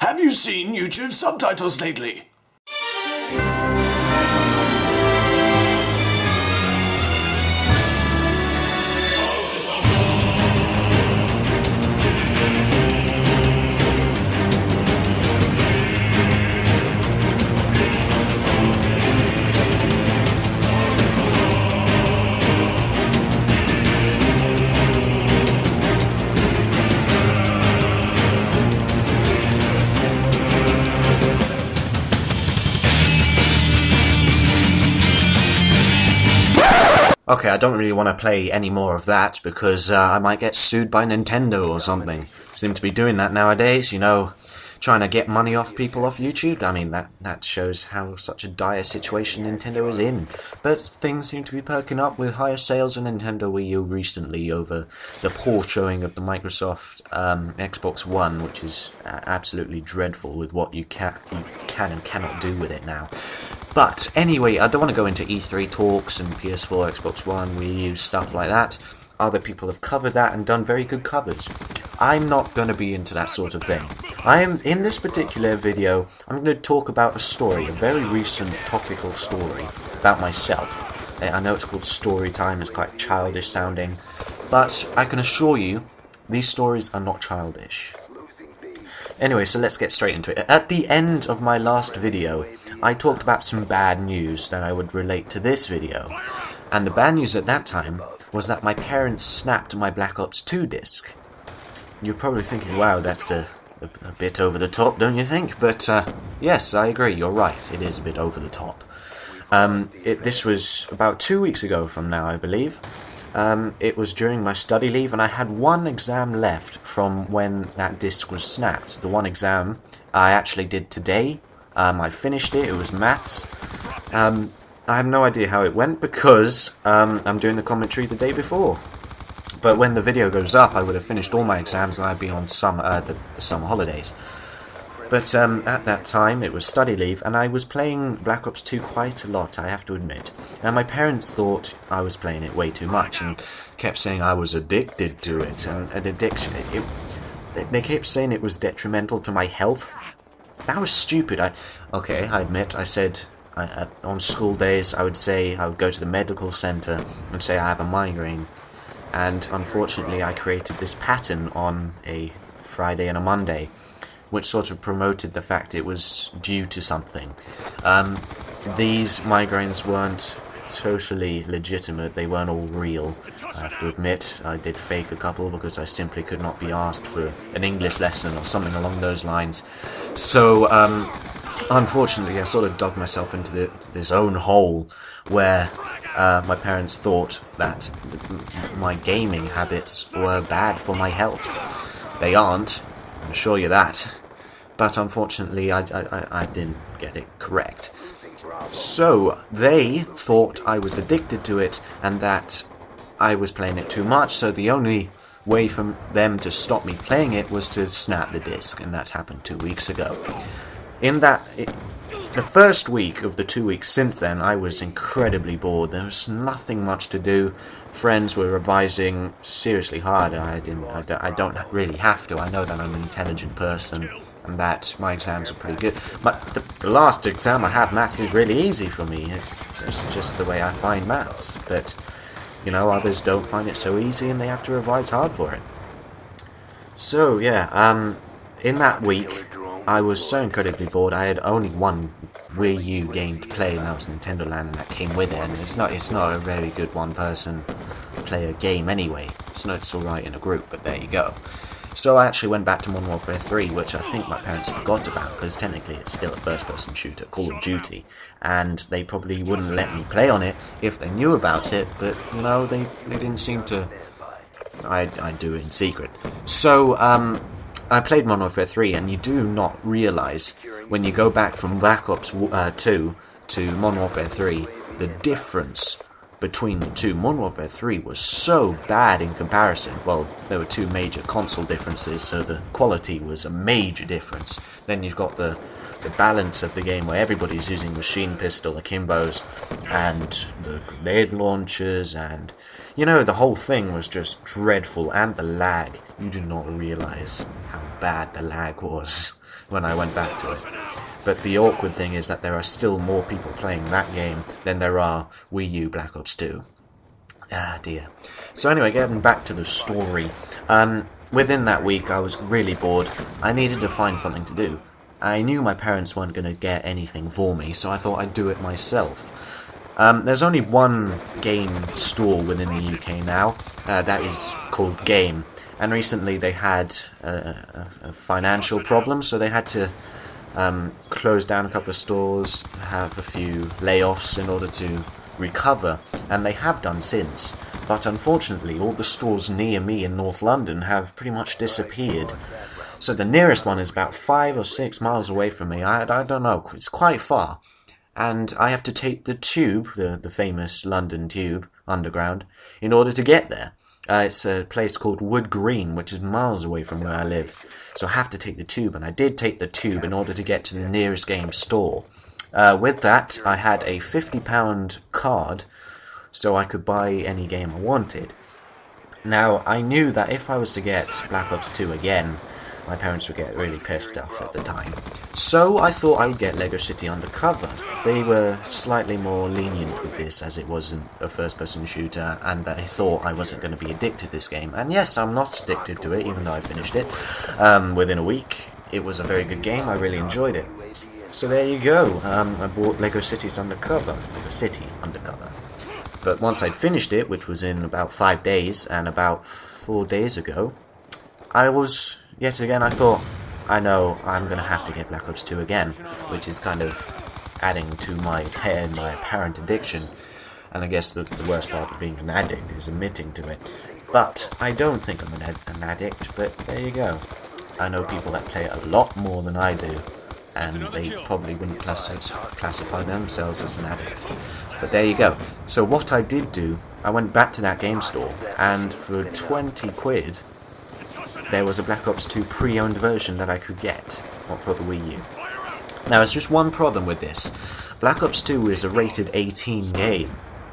Have you seen YouTube subtitles lately? Okay, I don't really want to play any more of that because I might get sued by Nintendo or something. Seem to be doing that nowadays, you know, trying to get money off people off YouTube. I mean, that shows how such a dire situation Nintendo is in. But things seem to be perking up with higher sales on Nintendo Wii U recently over the poor showing of the Microsoft Xbox One, which is absolutely dreadful with what you can and cannot do with it now. But anyway, I don't want to go into E3 talks and PS4, Xbox One, Wii U, stuff like that. Other people have covered that and done very good covers. I'm not going to be into that sort of thing. In this particular video, I'm going to talk about a story, a very recent topical story about myself. I know it's called story time, it's quite childish sounding, but I can assure you, these stories are not childish. Anyway, so let's get straight into it. At the end of my last video, I talked about some bad news that I would relate to this video. And the bad news at that time was that my parents snapped my Black Ops 2 disc. You're probably thinking, wow, that's a bit over the top, don't you think? But yes, I agree, you're right, it is a bit over the top. This was about 2 weeks ago from now, I believe. It was during my study leave, and I had one exam left from when that disc was snapped. The one exam I actually did today. I finished it, it was maths. I have no idea how it went because I'm doing the commentary the day before. But when the video goes up, I would have finished all my exams and I'd be on the summer holidays. But at that time, it was study leave, and I was playing Black Ops 2 quite a lot, I have to admit. And my parents thought I was playing it way too much, and kept saying I was addicted to it. And an addiction, they kept saying it was detrimental to my health. That was stupid. I admit, I said, on school days, I would go to the medical centre and say I have a migraine. And unfortunately, I created this pattern on a Friday and a Monday, which sort of promoted the fact it was due to something. These migraines weren't totally legitimate, they weren't all real. I have to admit, I did fake a couple because I simply could not be asked for an English lesson or something along those lines. So, unfortunately, I sort of dug myself into this own hole where my parents thought that my gaming habits were bad for my health. They aren't, I assure you that. But unfortunately, I didn't get it correct. So, they thought I was addicted to it, and that I was playing it too much, so the only way for them to stop me playing it was to snap the disc, and that happened 2 weeks ago. The first week of the 2 weeks since then, I was incredibly bored. There was nothing much to do. Friends were revising seriously hard. I don't really have to. I know that I'm an intelligent person and that my exams are pretty good. But the last exam I have, maths, is really easy for me. It's just the way I find maths. But, you know, others don't find it so easy and they have to revise hard for it. So, yeah, in that week, I was so incredibly bored. I had only one Wii U game to play, and that was Nintendo Land, and that came with it. And it's not a very good one-person player game anyway. It's alright in a group, but there you go. So I actually went back to Modern Warfare 3, which I think my parents forgot about, because technically it's still a first-person shooter, Call of Duty, and they probably wouldn't let me play on it if they knew about it, but, you know, they didn't seem to. I do it in secret. So, I played Modern Warfare 3, and you do not realise, when you go back from Black Ops 2 to Modern Warfare 3, the difference between the two. Modern Warfare 3 was so bad in comparison. Well, there were two major console differences, so the quality was a major difference. Then you've got the balance of the game where everybody's using machine pistol akimbos and the grenade launchers, and, you know, the whole thing was just dreadful. And the lag, you do not realise how bad the lag was. when I went back to it. But the awkward thing is that there are still more people playing that game than there are Wii U Black Ops 2. Ah dear. So anyway, getting back to the story. Within that week I was really bored. I needed to find something to do. I knew my parents weren't going to get anything for me, so I thought I'd do it myself. There's only one game store within the UK now, that is called Game, and recently they had a financial problem, so they had to close down a couple of stores, have a few layoffs in order to recover, and they have done since. But unfortunately, all the stores near me in North London have pretty much disappeared. So the nearest one is about 5 or 6 miles away from me. I don't know, it's quite far. And I have to take the tube, the famous London Tube, Underground, in order to get there. It's a place called Wood Green, which is miles away from where I live. So I have to take the tube, and I did take the tube in order to get to the nearest game store. With that, I had a £50 card, so I could buy any game I wanted. Now, I knew that if I was to get Black Ops 2 again, my parents would get really pissed off at the time. So I thought I would get Lego City Undercover. They were slightly more lenient with this, as it wasn't a first-person shooter, and they thought I wasn't going to be addicted to this game. And yes, I'm not addicted to it, even though I finished it within a week. It was a very good game, I really enjoyed it. So there you go, I bought Lego City Undercover. But once I'd finished it, which was in about 5 days, and about 4 days ago, yet again, I thought, I know I'm going to have to get Black Ops 2 again, which is kind of adding to my apparent addiction. And I guess the worst part of being an addict is admitting to it. But I don't think I'm an addict, but there you go. I know people that play a lot more than I do, and they probably wouldn't classify themselves as an addict. But there you go. So what I did do, I went back to that game store, and for 20 quid, there was a Black Ops 2 pre-owned version that I could get for the Wii U. Now, there's just one problem with this. Black Ops 2 is a rated 18 game.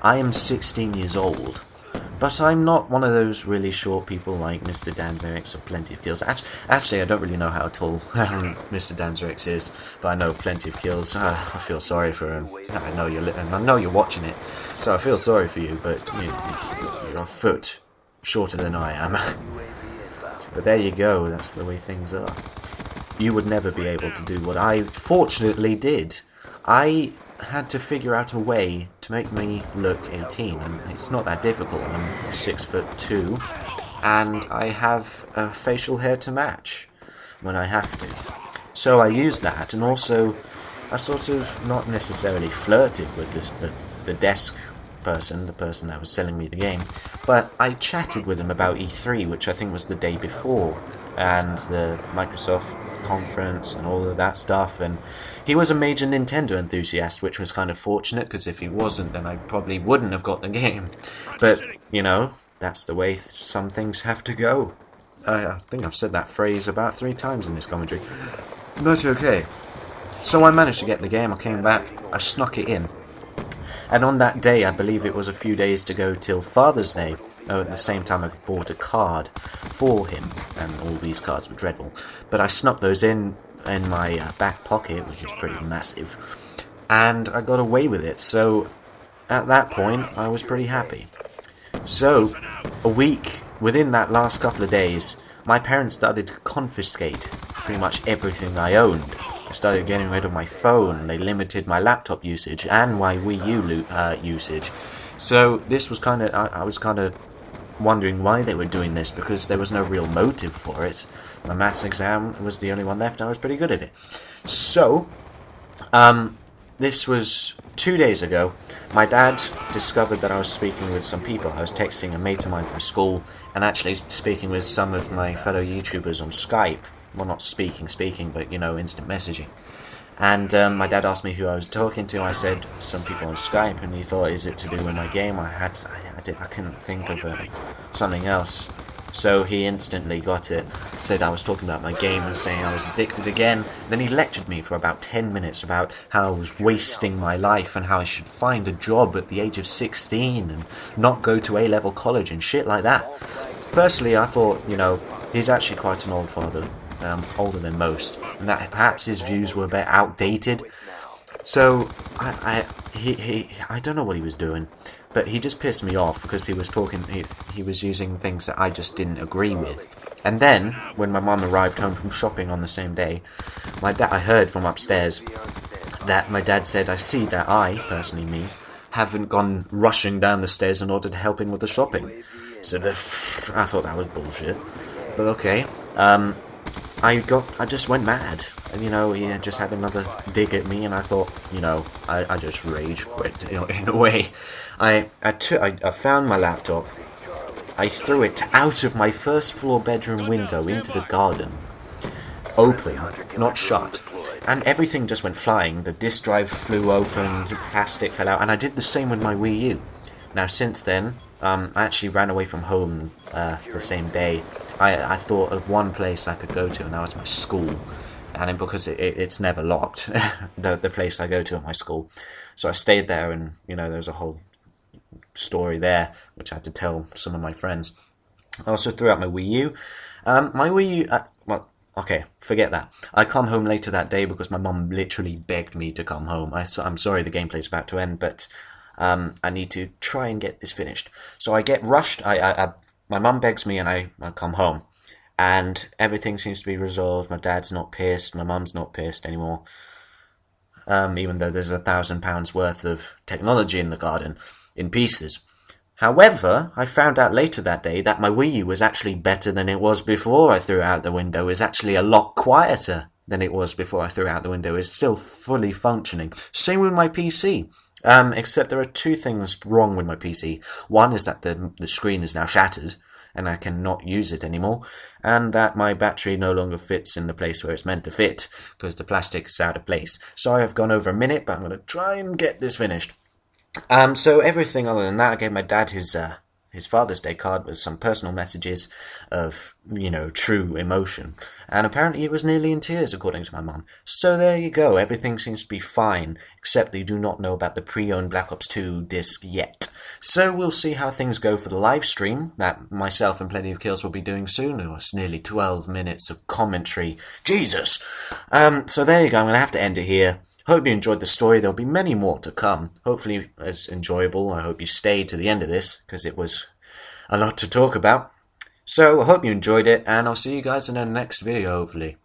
I am 16 years old, but I'm not one of those really short people like Mr. Danzerix or Plenty of Kills. Actually, I don't really know how tall Mr. Danzerix is, but I know Plenty of Kills. I feel sorry for him. I know you're watching it, so I feel sorry for you, but you're a foot shorter than I am. But there you go, that's the way things are. You would never be able to do what I fortunately did. I had to figure out a way to make me look 18, and it's not that difficult. I'm 6'2", and I have a facial hair to match when I have to. So I used that, and also I sort of not necessarily flirted with the desk person, the person that was selling me the game, but I chatted with him about E3, which I think was the day before, and the Microsoft conference and all of that stuff, and he was a major Nintendo enthusiast, which was kind of fortunate, because if he wasn't, then I probably wouldn't have got the game. But, you know, that's the way some things have to go. I think I've said that phrase about 3 times in this commentary. But okay. So I managed to get the game, I came back, I snuck it in. And on that day, I believe it was a few days to go till Father's Day, at the same time I bought a card for him, and all these cards were dreadful. But I snuck those in my back pocket, which is pretty massive, and I got away with it, so at that point, I was pretty happy. So, a week, within that last couple of days, my parents started to confiscate pretty much everything I owned. I started getting rid of my phone, they limited my laptop usage and my Wii U usage. So this was kind of, I was kind of wondering why they were doing this, because there was no real motive for it. My maths exam was the only one left and I was pretty good at it. So, this was 2 days ago. My dad discovered that I was speaking with some people. I was texting a mate of mine from school and actually speaking with some of my fellow YouTubers on Skype. Well, not speaking, but, you know, instant messaging. And my dad asked me who I was talking to. I said some people on Skype, and he thought, is it to do with my game? I couldn't think of something else. So he instantly got it, said I was talking about my game and saying I was addicted again. Then he lectured me for about 10 minutes about how I was wasting my life and how I should find a job at the age of 16 and not go to A-level college and shit like that. Firstly, I thought, you know, he's actually quite an old father older than most, and that perhaps his views were a bit outdated. So I don't know what he was doing, but he just pissed me off because he was talking. He was using things that I just didn't agree with. And then when my mum arrived home from shopping on the same day, I heard from upstairs that my dad said, "I see that I, personally me, haven't gone rushing down the stairs in order to help him with the shopping." So I thought that was bullshit. But okay, I just went mad. And, he just had another dig at me, and I thought, I just rage quit, in a way. I found my laptop, I threw it out of my first floor bedroom window into the garden. Open, not shut. And everything just went flying. The disk drive flew open, the plastic fell out, and I did the same with my Wii U. Now, since then, I actually ran away from home the same day. I thought of one place I could go to, and that was my school. And because it's never locked, the place I go to at my school. So I stayed there, and, there was a whole story there, which I had to tell some of my friends. I also threw out my Wii U. My Wii U, okay, forget that. I come home later that day because my mum literally begged me to come home. I'm sorry the gameplay's about to end, but I need to try and get this finished. So I get rushed, my mum begs me, and I come home. And everything seems to be resolved. My dad's not pissed. My mum's not pissed anymore. Even though there's £1,000 worth of technology in the garden, in pieces. However, I found out later that day that my Wii U was actually better than it was before I threw it out the window. It's actually a lot quieter than it was before I threw it out the window. It's still fully functioning. Same with my PC. Except there are two things wrong with my PC. One is that the screen is now shattered, and I cannot use it anymore, and that my battery no longer fits in the place where it's meant to fit, because the plastic's out of place. Sorry I've gone over a minute, but I'm going to try and get this finished. So everything other than that, I gave my dad his Father's Day card with some personal messages of, true emotion. And apparently he was nearly in tears, according to my mum. So there you go, everything seems to be fine, except they do not know about the pre-owned Black Ops 2 disc yet. So we'll see how things go for the live stream that myself and Plenty of Kills will be doing soon. It was nearly 12 minutes of commentary. Jesus! So there you go, I'm going to have to end it here. Hope you enjoyed the story. There'll be many more to come. Hopefully it's enjoyable. I hope you stayed to the end of this, because it was a lot to talk about. So I hope you enjoyed it, and I'll see you guys in the next video, hopefully.